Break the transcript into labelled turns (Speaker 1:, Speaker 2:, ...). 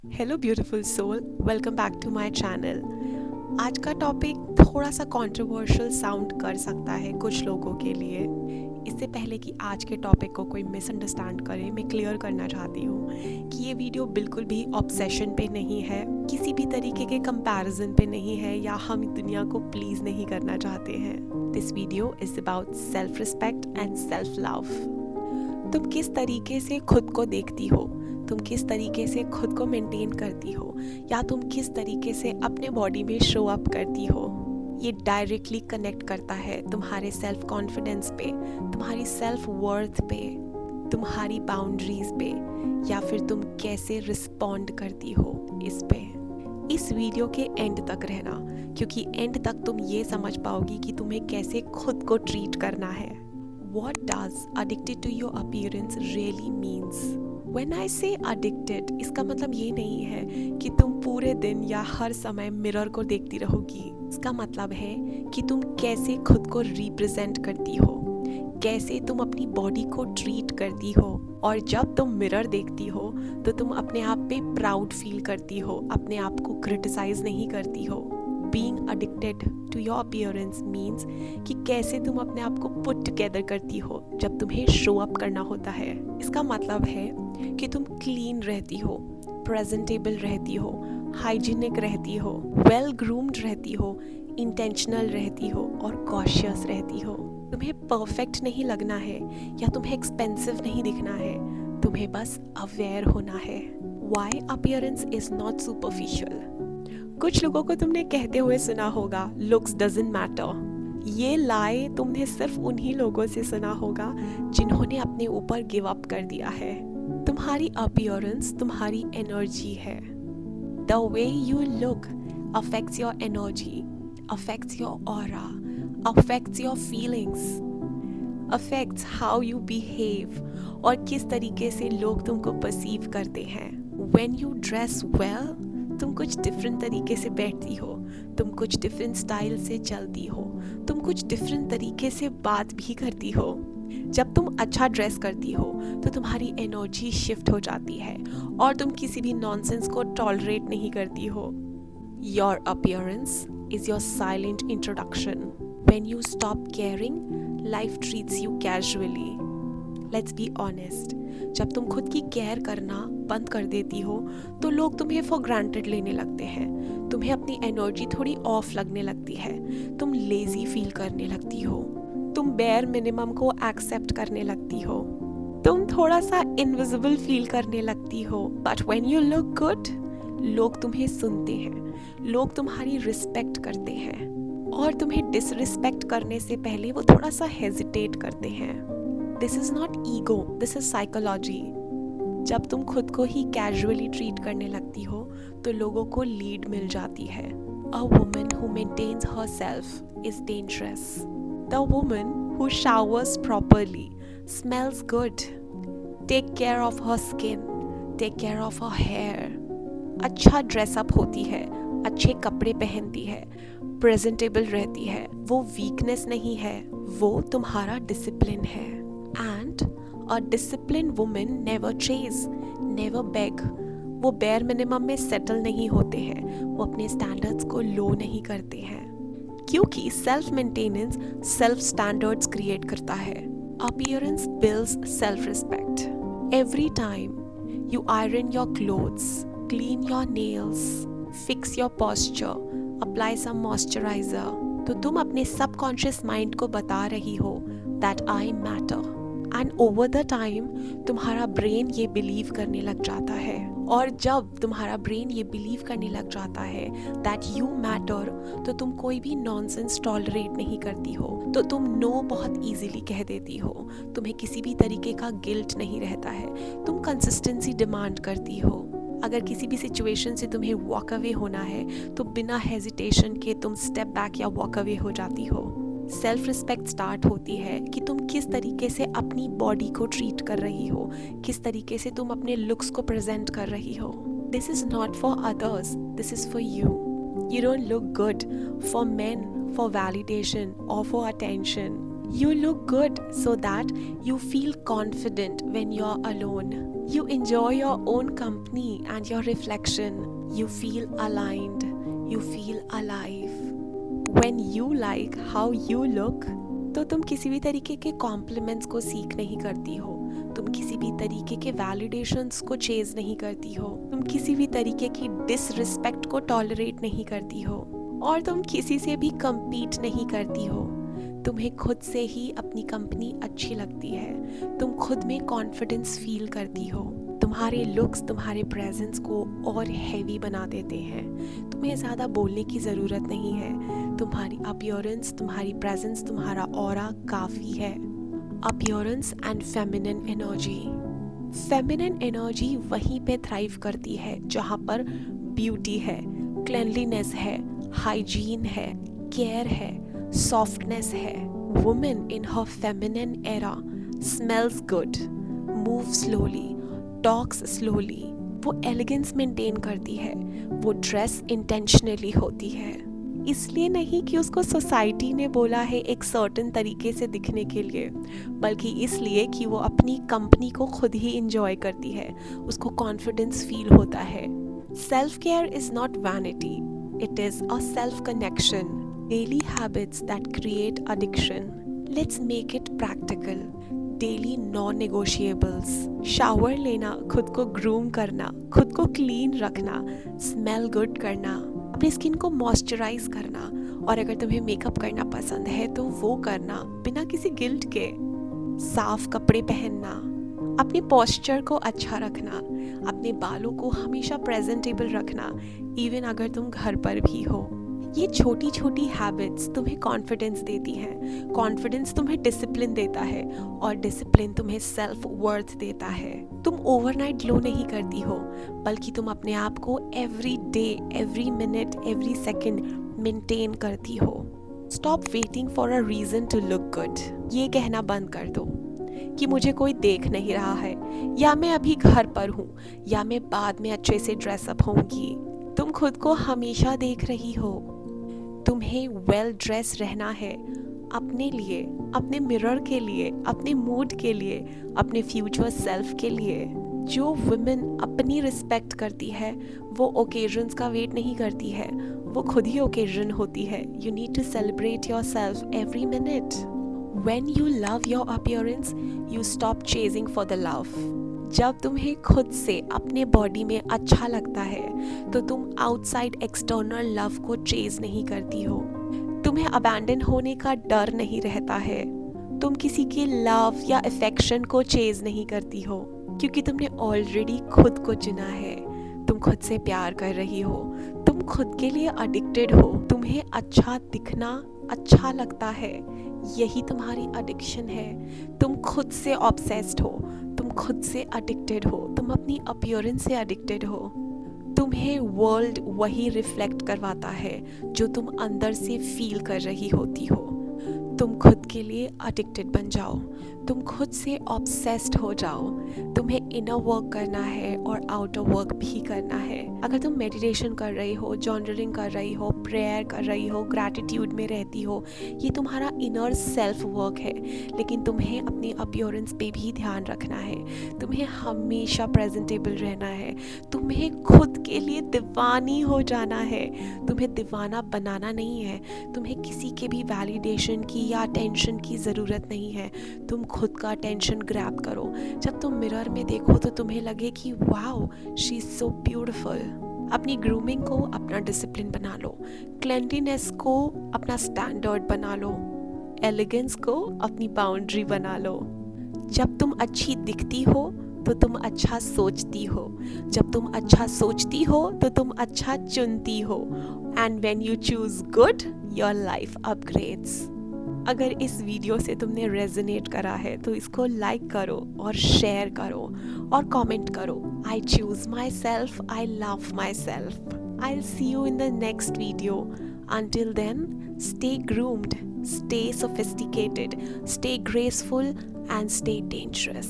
Speaker 1: Hello beautiful soul, welcome back to my channel. आज का topic थोड़ा सा कंट्रोवर्शियल साउंड कर सकता है कुछ लोगों के लिए। इससे पहले कि आज के टॉपिक को कोई मिसअंडरस्टैंड करे, मैं क्लियर करना चाहती हूँ कि ये वीडियो बिल्कुल भी ऑब्सेशन पे नहीं है, किसी भी तरीके के कंपैरिजन पे नहीं है, या हम दुनिया को प्लीज़ नहीं करना चाहते हैं। This video is about self respect and self love. तुम किस तरीके से खुद को देखती हो, तुम किस तरीके से खुद को मेंटेन करती हो, या तुम किस तरीके से अपने बॉडी में शो अप करती हो, ये डायरेक्टली कनेक्ट करता है तुम्हारे सेल्फ कॉन्फिडेंस पे, तुम्हारी सेल्फ वर्थ पे, तुम्हारी बाउंड्रीज पे, या फिर तुम कैसे रिस्पॉन्ड करती हो इस पे। इस वीडियो के एंड तक रहना, क्योंकि एंड तक तुम ये समझ पाओगी कि तुम्हें कैसे खुद को ट्रीट करना है। What does addicted to your appearance really means? When I say addicted, इसका मतलब ये नहीं है कि तुम पूरे दिन या हर समय मिरर को देखती रहोगी। इसका मतलब है कि तुम कैसे खुद को रिप्रेजेंट करती हो, कैसे तुम अपनी बॉडी को ट्रीट करती हो, और जब तुम मिरर देखती हो तो तुम अपने आप पे प्राउड फील करती हो, अपने आप को क्रिटिसाइज नहीं करती हो। Being addicted to your appearance means कि कैसे तुम अपने आप को पुट टुगेदर करती हो जब तुम्हें शो अप करना होता है। इसका मतलब है कि तुम क्लीन रहती हो, प्रेजेंटेबल रहती हो, हाइजीनिक रहती हो, वेल ग्रूम्ड रहती हो, इंटेंशनल रहती हो और कॉशियस रहती हो। तुम्हें परफेक्ट नहीं लगना है या तुम्हें एक्सपेंसिव नहीं दिखना है, तुम्हें बस अवेयर होना है। Why appearance is not superficial? कुछ लोगों को तुमने कहते हुए सुना होगा, लुक्स डजंट मैटर। ये लाए तुमने सिर्फ उन्हीं लोगों से सुना होगा जिन्होंने अपने ऊपर गिव अप कर दिया है। तुम्हारी अपीयरेंस तुम्हारी एनर्जी है। The way you look affects your energy, affects your aura, affects your feelings, affects how you behave, और किस तरीके से लोग तुमको परसीव करते हैं। व्हेन यू ड्रेस वेल, तुम कुछ डिफरेंट तरीके से बैठती हो, तुम कुछ डिफरेंट स्टाइल से चलती हो, तुम कुछ डिफरेंट तरीके से बात भी करती हो। जब तुम अच्छा ड्रेस करती हो तो तुम्हारी एनर्जी शिफ्ट हो जाती है और तुम किसी भी नॉनसेंस को टॉलरेट नहीं करती हो। Your appearance is your silent introduction. When you stop caring, life treats you casually. Let's be honest, जब तुम खुद की केयर करना बंद कर देती हो तो लोग तुम्हें फॉर ग्रांटेड लेने लगते हैं, तुम्हें अपनी एनर्जी थोड़ी ऑफ लगने लगती है, तुम लेजी फील करने लगती हो, तुम बेयर मिनिमम को एक्सेप्ट करने लगती हो, तुम थोड़ा सा इनविजिबल फील करने लगती हो। But when you look good, लोग तुम्हें सुनते हैं, लोग तुम्हारी रिस्पेक्ट करते हैं, और तुम्हें डिसरिस्पेक्ट करने से पहले वो थोड़ा सा हेजिटेट करते हैं। This is not ego, this is psychology. जब तुम खुद को ही कैजुअली ट्रीट करने लगती हो तो लोगों को लीड मिल जाती है। A woman who maintains herself is dangerous. The woman who showers properly, smells good, take care of her skin, take care of her hair, अच्छा ड्रेसअप होती है, अच्छे कपड़े पहनती है, प्रेजेंटेबल रहती है, वो वीकनेस नहीं है, वो तुम्हारा डिसिप्लिन है। And a disciplined woman never chase, never beg. वो bare minimum में settle नहीं होते हैं, वो अपने standards को low नहीं करते हैं, क्योंकि self maintenance self standards create करता है। Appearance builds self respect. Every time you iron your clothes, clean your nails, fix your posture, apply some moisturizer, तो तुम अपने subconscious mind को बता रही हो that I matter. And over the time तुम्हारा ब्रेन ये बिलीव करने लग जाता है, और जब तुम्हारा ब्रेन ये बिलीव करने लग जाता है दैट यू मैटर, तो तुम कोई भी नॉनसेंस टॉलरेट नहीं करती हो, तो तुम नो बहुत इजीली कह देती हो, तुम्हें किसी भी तरीके का गिल्ट नहीं रहता है, तुम कंसिस्टेंसी डिमांड करती हो। अगर किसी भी सिचुएशन से तुम्हें वॉक अवे होना है तो बिना हेजिटेशन के तुम स्टेप बैक या वॉक अवे हो जाती हो। सेल्फ रिस्पेक्ट स्टार्ट होती है कि तुम किस तरीके से अपनी बॉडी को ट्रीट कर रही हो, किस तरीके से तुम अपने लुक्स को प्रेजेंट कर रही हो। This is not for others, this is for you. You don't look good for men, for validation और for attention. You look good so that you feel confident when you're alone. You enjoy your own company and your reflection. You feel aligned. You feel alive. When you like how you look, तो तुम किसी भी तरीके के compliments को सीख नहीं करती हो, तुम किसी भी तरीके के वैलिडेशंस को चेज नहीं करती हो, तुम किसी भी तरीके की डिसरिस्पेक्ट को टॉलरेट नहीं करती हो, और तुम किसी से भी compete नहीं करती हो। तुम्हें खुद से ही अपनी कंपनी अच्छी लगती है, तुम खुद में कॉन्फिडेंस फील करती हो, तुम्हारे लुक्स तुम्हारे प्रेजेंस को और हैवी बना देते हैं। तुम्हें ज़्यादा बोलने की ज़रूरत नहीं है, तुम्हारी अपीयरेंस, तुम्हारी प्रेजेंस, तुम्हारा ऑरा काफ़ी है। Appearance and feminine energy. Feminine energy वहीं पे थ्राइव करती है जहाँ पर ब्यूटी है, क्लेanलीनेस है, हाइजीन है, केयर है, सॉफ्टनेस है। Women in her feminine era smells good, move slowly, talks slowly, वो एलिगेंस मेंटेन करती है, वो ड्रेस इंटेंशनली होती है। इसलिए नहीं कि उसको सोसाइटी ने बोला है एक सर्टेन तरीके से दिखने के लिए, बल्कि इसलिए कि वो अपनी कंपनी को खुद ही इंजॉय करती है, उसको कॉन्फिडेंस फील होता है। Self care is not vanity, it is a self connection. Daily habits that create addiction, let's make it practical. Daily non negotiables, shower लेना, खुद को ग्रूम करना, खुद को क्लीन रखना, स्मेल गुड करना, अपनी स्किन को मॉइस्चराइज करना, और अगर तुम्हें मेकअप करना पसंद है तो वो करना बिना किसी गिल्ट के। साफ कपड़े पहनना, अपने पोस्चर को अच्छा रखना, अपने बालों को हमेशा प्रेजेंटेबल रखना, इवन अगर तुम घर पर भी हो। ये छोटी छोटी हैबिट्स तुम्हें कॉन्फिडेंस देती हैं, कॉन्फिडेंस तुम्हें डिसिप्लिन देता है, और डिसिप्लिन तुम्हें सेल्फ वर्थ देता है। तुम ओवरनाइट ग्लो नहीं करती हो, बल्कि तुम अपने आप को every day, every minute, every second maintain करती हो। Stop waiting for a reason to look good. ये कहना बंद कर दो कि मुझे कोई देख नहीं रहा है, या मैं अभी घर पर हूँ, या मैं बाद में अच्छे से ड्रेसअप होंगी। तुम खुद को हमेशा देख रही हो। तुम्हें वेल ड्रेस रहना है, अपने लिए, अपने मिरर के लिए, अपने मूड के लिए, अपने फ्यूचर सेल्फ के लिए। जो वुमेन अपनी रिस्पेक्ट करती है वो ओकेजन्स का वेट नहीं करती है, वो खुद ही ओकेजन होती है। You need to celebrate yourself every minute. When you love your appearance, you stop chasing for the love. जब तुम्हें खुद से अपने बॉडी में अच्छा लगता है तो तुम आउटसाइड एक्सटर्नल लव को चेज नहीं करती हो। तुम्हें अबैंडन होने का डर नहीं रहता है। तुम किसी के लव या अफेक्शन को चेज नहीं करती हो, क्योंकि तुमने ऑलरेडी खुद को चुना है। तुम खुद से प्यार कर रही हो, तुम खुद के लिए एडिक्टेड हो। तुम्हें अच्छा दिखना अच्छा लगता है, यही तुम्हारी एडिक्शन है। तुम खुद से ऑब्सेस्ड हो, तुम खुद से एडिक्टेड हो, तुम अपनी अपीयरेंस से एडिक्टेड हो। तुम्हें वर्ल्ड वही रिफ्लेक्ट करवाता है जो तुम अंदर से फील कर रही होती हो। तुम खुद के लिए एडिक्टेड बन जाओ, तुम खुद से ऑब्सेस्ड हो जाओ। तुम्हें इनर वर्क करना है और आउटर वर्क भी करना है। अगर तुम मेडिटेशन कर रही हो, जर्नलिंग कर रही हो, प्रेयर कर रही हो, ग्रैटिट्यूड में रहती हो, ये तुम्हारा इनर सेल्फ वर्क है। लेकिन तुम्हें अपनी अपीयरेंस पे भी ध्यान रखना है, तुम्हें हमेशा प्रेजेंटेबल रहना है, तुम्हें खुद के लिए दीवानी हो जाना है। तुम्हें दीवाना बनाना नहीं है, तुम्हें किसी के भी वैलिडेशन की या अटेंशन की ज़रूरत नहीं है। तुम खुद का अटेंशन ग्रैब करो। जब तुम मिरर में देखो तो तुम्हें लगे कि wow, she is so beautiful. अपनी ग्रूमिंग को अपना डिसिप्लिन बना लो, क्लेanलीनेस को अपना स्टैंडर्ड बना लो, एलिगेंस को अपनी बाउंड्री बना लो। जब तुम अच्छी दिखती हो तो तुम अच्छा सोचती हो, जब तुम अच्छा सोचती हो तो तुम अच्छा चुनती हो। And when you choose good, your life upgrades. अगर इस वीडियो से तुमने रेजोनेट करा है तो इसको लाइक करो और शेयर करो और कमेंट करो। I choose my self, I love my self. I will see you in the next video. Until then, stay groomed, stay sophisticated, stay graceful, and stay dangerous.